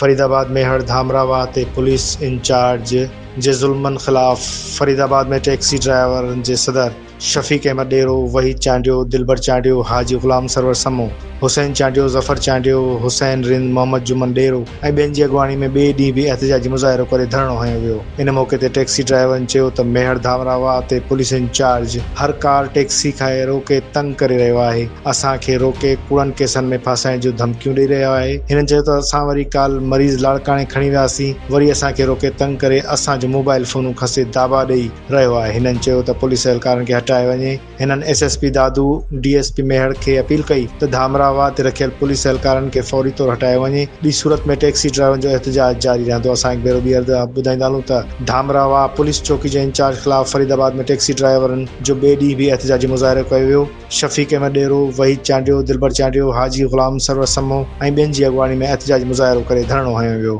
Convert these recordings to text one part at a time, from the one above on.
फरीदाबाद में हर धामरावा ते पुलिस इंचार्ज जे ज़ुल्मनि ख़िलाफ़ फरीदाबाद में टैक्सी ड्राइवरनि जे सदर शफ़ीक अहमद डेरो, वहीद चांडियो, दिलबर चांडियो, हाजी ग़ुलाम सरवर समूह, हुसैन चांडियो, ज़फ़र चांडियो, हुसैन रिंद, मोहम्मद जुमन डेरो ऐं ॿियनि जी अॻुवाणी में ॿिए ॾींहुं बि एहतिजाजी मुज़ाहिरो करे धरणो हंयो वियो। इन मौक़े ते टैक्सी ड्राइवरनि चयो त मेहर धामरावा ते पुलिस इंचार्ज हर कार टैक्सी खे रोके तंग करे रहियो आहे। असांखे रोके कूड़नि केसनि में फासाइण जूं धमकियूं ॾेई रहियो आहे। हिननि चयो त असां वरी काल मरीज़ लाड़काणे खणी वियासीं, वरी असांखे रोके तंग करे असांजो मोबाइल फ़ोनूं खसे दाबा ॾेई रहियो आहे। हिननि चयो त पुलिस एहलकारनि खे हटाए वञे। हिननि एसएसपी दादू डीएसपी मेहर खे अपील कई त धामरावा ते रखियल पुलिस एहलकारनि खे फौरी तौर हटाए वञे। ॿी सूरत में टैक्सी ड्राइवरनि जो एहतिजाज जारी रहंदो। असां हिकु भेरो ॿीहर ॿुधाईंदा हलूं त धामरावा पुलिस चौकी जे इंचार्ज ख़िलाफ़ फरीदाबाद में टैक्सी ड्राइवरनि जो ॿिए ॾींहुं बि एहतिजाजी मुज़ाहिरो कयो वियो। शफ़ीक अहमद डेरो, वहीद चांडियो, दिलबर चांडियो, हाजी ग़ुलाम सरवर समूह ऐं ॿियनि जी अॻुवाणी में एहतिजाजी मुज़ाहिरो करे धरणो हंयो वियो।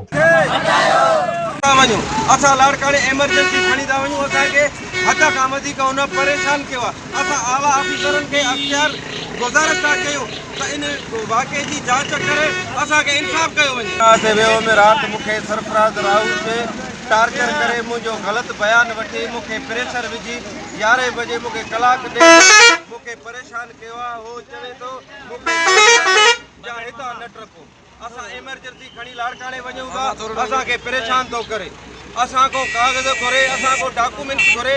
असां लाड़काणे एमरजेंसी खणी था वञूं, असांखे हद खां वधीक हुन परेशान कयो आहे। असां आला ऑफिसरनि खे अख़्तियार गुज़ारिश था कयूं त इन वाक़े जी जांच करे असांखे इंसाफ़ कयो वञे। वियो में राति मूंखे सरफराज़ राहुल जे टार्चर करे मुंहिंजो ग़लति बयानु वठी मूंखे प्रेशर विझी 11 बजे मूंखे कलाक ॾेई मूंखे परेशान कयो आहे। उहो चवे थो मूंखे हितां न टपो, असां एमरजेंसी खणी लाड़काणे वञूं था, असांखे परेशान थो करे। असां को कागज़ घुरे, असां को डॉक्यूमेंट्स घुरे।